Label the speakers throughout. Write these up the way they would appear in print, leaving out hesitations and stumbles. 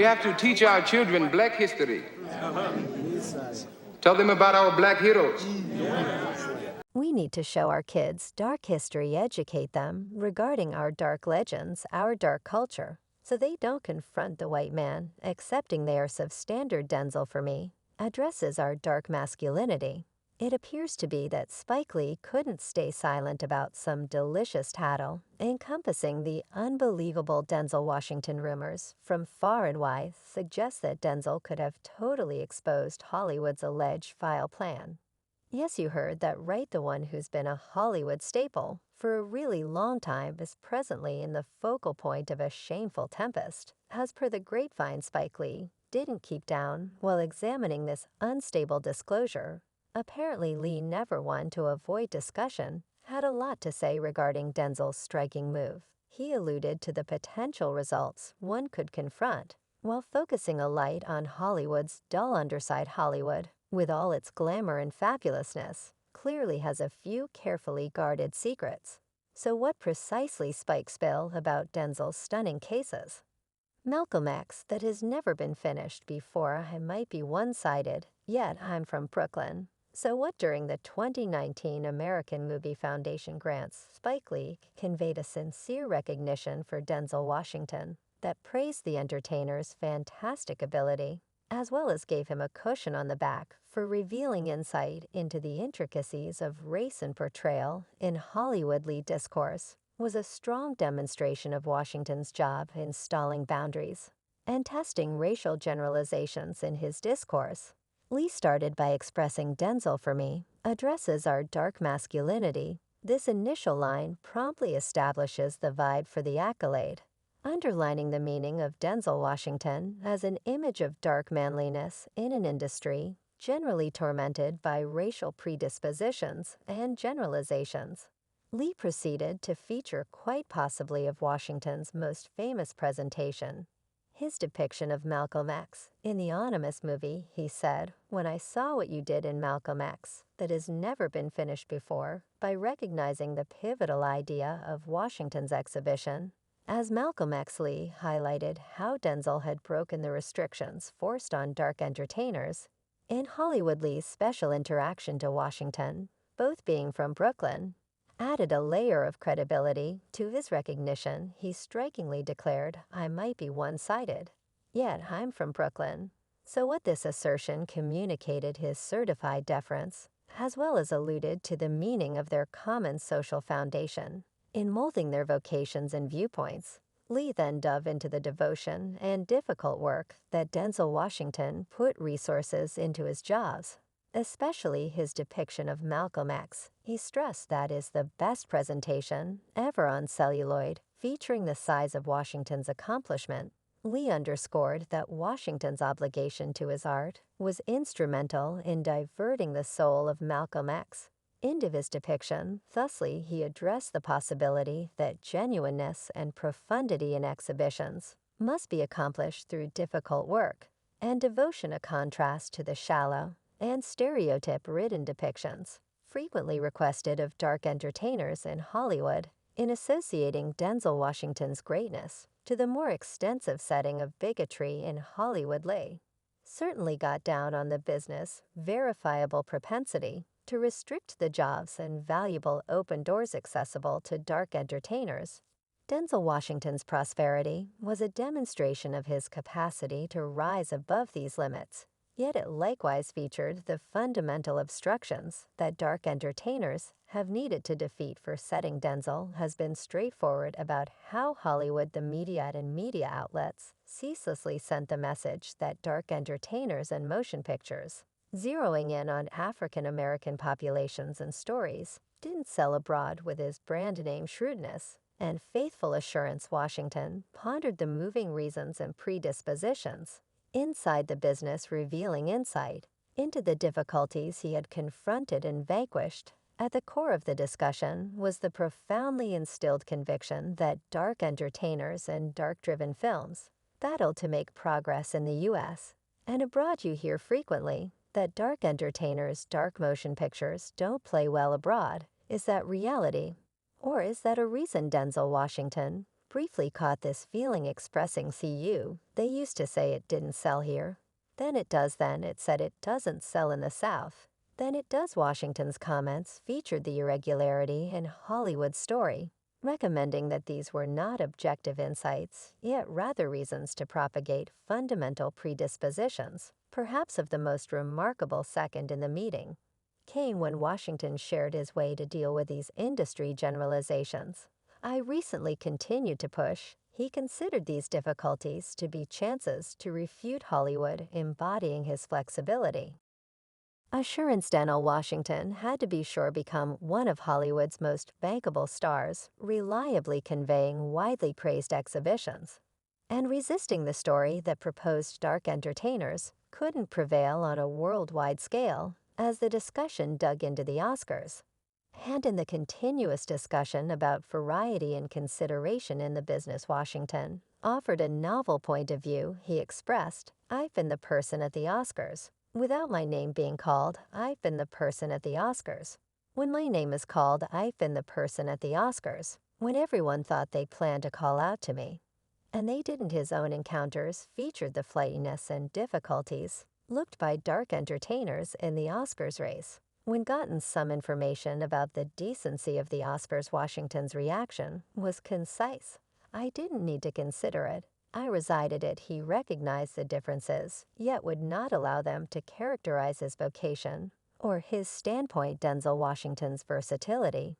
Speaker 1: We have to teach our children black history. Tell them about our black heroes.
Speaker 2: We need to show our kids dark history, educate them regarding our dark legends, our dark culture, so they don't confront the white man, accepting they are substandard. Denzel, for me, addresses our dark masculinity. It appears to be that Spike Lee couldn't stay silent about some delicious tattle, encompassing the unbelievable Denzel Washington rumors from far and wide suggest that Denzel could have totally exposed Hollywood's alleged vile plan. Yes, you heard that right. The one who's been a Hollywood staple for a really long time is presently in the focal point of a shameful tempest. As per the grapevine, Spike Lee didn't keep down while examining this unstable disclosure. Apparently, Lee, never one to avoid discussion, had a lot to say regarding Denzel's striking move. He alluded to the potential results one could confront, while focusing a light on Hollywood's dull underside. Hollywood, with all its glamour and fabulousness, clearly has a few carefully guarded secrets. So what precisely Spike spill about Denzel's stunning cases? Malcolm X, that has never been finished before. I might be one-sided, yet I'm from Brooklyn. So what? During the 2019 American Movie Foundation grants, Spike Lee conveyed a sincere recognition for Denzel Washington that praised the entertainer's fantastic ability, as well as gave him a cushion on the back for revealing insight into the intricacies of race and portrayal in Hollywood. Lead discourse was a strong demonstration of Washington's job installing boundaries and testing racial generalizations in his discourse. Lee started by expressing Denzel, for me, addresses our dark masculinity. This initial line promptly establishes the vibe for the accolade, underlining the meaning of Denzel Washington as an image of dark manliness in an industry generally tormented by racial predispositions and generalizations. Lee proceeded to feature quite possibly of Washington's most famous presentation, his depiction of Malcolm X. In the ominous movie, he said, "When I saw what you did in Malcolm X, that has never been finished before," by recognizing the pivotal idea of Washington's exhibition. As Malcolm X, Lee highlighted how Denzel had broken the restrictions forced on dark entertainers in Hollywood. Lee's special interaction to Washington, both being from Brooklyn, added a layer of credibility to his recognition. He strikingly declared, "I might be one-sided, yet I'm from Brooklyn." So what? This assertion communicated his certified deference, as well as alluded to the meaning of their common social foundation in molding their vocations and viewpoints. Lee then dove into the devotion and difficult work that Denzel Washington put resources into his jobs, especially his depiction of Malcolm X. He stressed that is the best presentation ever on celluloid, featuring the size of Washington's accomplishment. Lee underscored that Washington's obligation to his art was instrumental in diverting the soul of Malcolm X into his depiction. Thusly, he addressed the possibility that genuineness and profundity in exhibitions must be accomplished through difficult work and devotion, a contrast to the shallow and stereotype-ridden depictions frequently requested of dark entertainers in Hollywood, in associating Denzel Washington's greatness to the more extensive setting of bigotry in Hollywood. Lee certainly got down on the business, verifiable propensity to restrict the jobs and valuable open doors accessible to dark entertainers. Denzel Washington's prosperity was a demonstration of his capacity to rise above these limits, yet it likewise featured the fundamental obstructions that dark entertainers have needed to defeat. For setting, Denzel has been straightforward about how Hollywood, the media and media outlets, ceaselessly sent the message that dark entertainers and motion pictures, zeroing in on African American populations and stories, didn't sell abroad. With his brand name shrewdness and faithful assurance, Washington pondered the moving reasons and predispositions inside the business, revealing insight into the difficulties he had confronted and vanquished. At the core of the discussion was the profoundly instilled conviction that dark entertainers and dark-driven films battled to make progress in the U.S. and abroad. You hear frequently that dark entertainers, dark motion pictures don't play well abroad. Is that reality? Or is that a reason? Denzel Washington briefly caught this feeling expressing CU. They used to say it didn't sell here. Then it does then it said it doesn't sell in the South. Then it does. Washington's comments featured the irregularity in Hollywood's story, recommending that these were not objective insights, yet rather reasons to propagate fundamental predispositions. Perhaps of the most remarkable second in the meeting came when Washington shared his way to deal with these industry generalizations. I recently continued to push. He considered these difficulties to be chances to refute Hollywood embodying his flexibility. Assurance Denzel Washington had to be sure become one of Hollywood's most bankable stars, reliably conveying widely praised exhibitions. And resisting the story that proposed dark entertainers couldn't prevail on a worldwide scale as the discussion dug into the Oscars. And in the continuous discussion about variety and consideration in the business, Washington offered a novel point of view. He expressed, "I've been the person at the Oscars. Without my name being called, I've been the person at the Oscars. When my name is called, I've been the person at the Oscars. When everyone thought they planned to call out to me." And they didn't. His own encounters featured the flightiness and difficulties looked by dark entertainers in the Oscars race. When gotten some information about the decency of the Oscars, Washington's reaction was concise. "I didn't need to consider it. I resided it." He recognized the differences, yet would not allow them to characterize his vocation or his standpoint. Denzel Washington's versatility,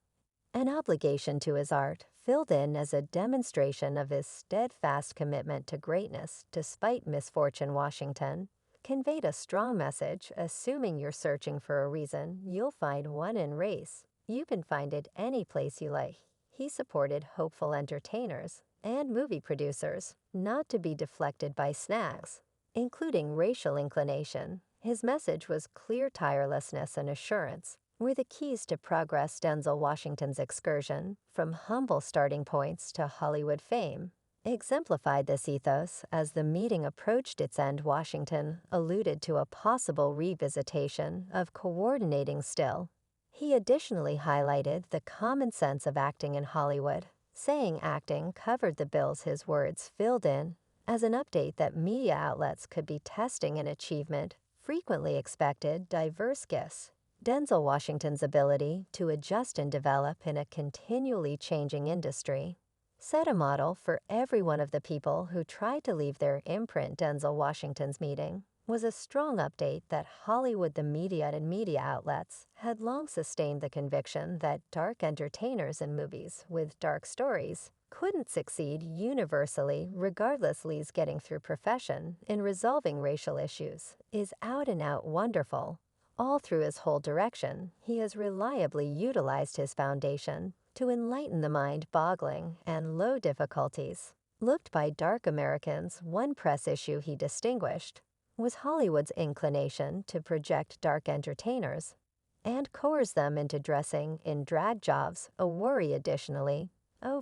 Speaker 2: an obligation to his art, filled in as a demonstration of his steadfast commitment to greatness despite misfortune. Washington conveyed a strong message. Assuming you're searching for a reason, you'll find one in race. You can find it any place you like. He supported hopeful entertainers and movie producers not to be deflected by snags, including racial inclination. His message was clear. Tirelessness and assurance were the keys to progress. Denzel Washington's excursion from humble starting points to Hollywood fame exemplified this ethos. As the meeting approached its end, Washington alluded to a possible revisitation of coordinating still. He additionally highlighted the common sense of acting in Hollywood, saying acting covered the bills. His words filled in as an update that media outlets could be testing an achievement frequently expected diverse gifts. Denzel Washington's ability to adjust and develop in a continually changing industry set a model for every one of the people who tried to leave their imprint. Denzel Washington's meeting was a strong update that Hollywood, the media, and media outlets had long sustained the conviction that dark entertainers in movies with dark stories couldn't succeed universally. Regardless, Lee's getting through profession in resolving racial issues is out and out wonderful. All through his whole direction, he has reliably utilized his foundation to enlighten the mind-boggling and low difficulties looked by dark Americans. One press issue he distinguished was Hollywood's inclination to project dark entertainers and coerce them into dressing in drag jobs, a worry additionally,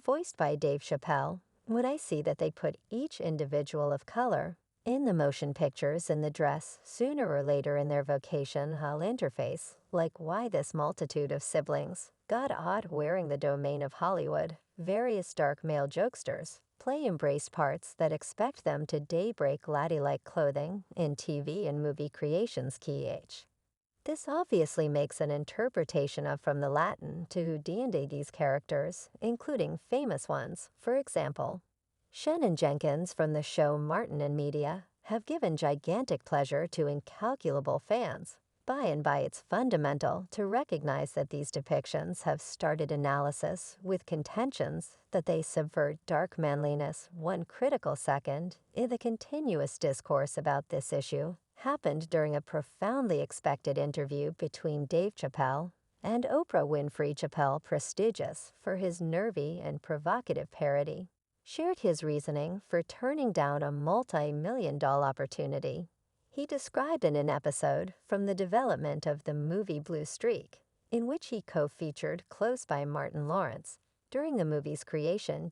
Speaker 2: voiced by Dave Chappelle. "When I see that they put each individual of color in the motion pictures in the dress, sooner or later in their vocation I'll interface. Like, why this multitude of siblings got odd wearing the domain of Hollywood. Various dark male jokesters play embrace parts that expect them to daybreak laddie-like clothing in TV and movie creations. This obviously makes an interpretation of from the Latin to D&D these characters, including famous ones. For example, Shannon Jenkins from the show Martin and Media have given gigantic pleasure to incalculable fans. By and by, it's fundamental to recognize that these depictions have started analysis with contentions that they subvert dark manliness. One critical second in the continuous discourse about this issue happened during a profoundly expected interview between Dave Chappelle and Oprah Winfrey. Chappelle, prestigious for his nervy and provocative parody, shared his reasoning for turning down a multi-million-dollar opportunity. He described in an episode from the development of the movie Blue Streak, in which he co-featured close by Martin Lawrence. During the movie's creation,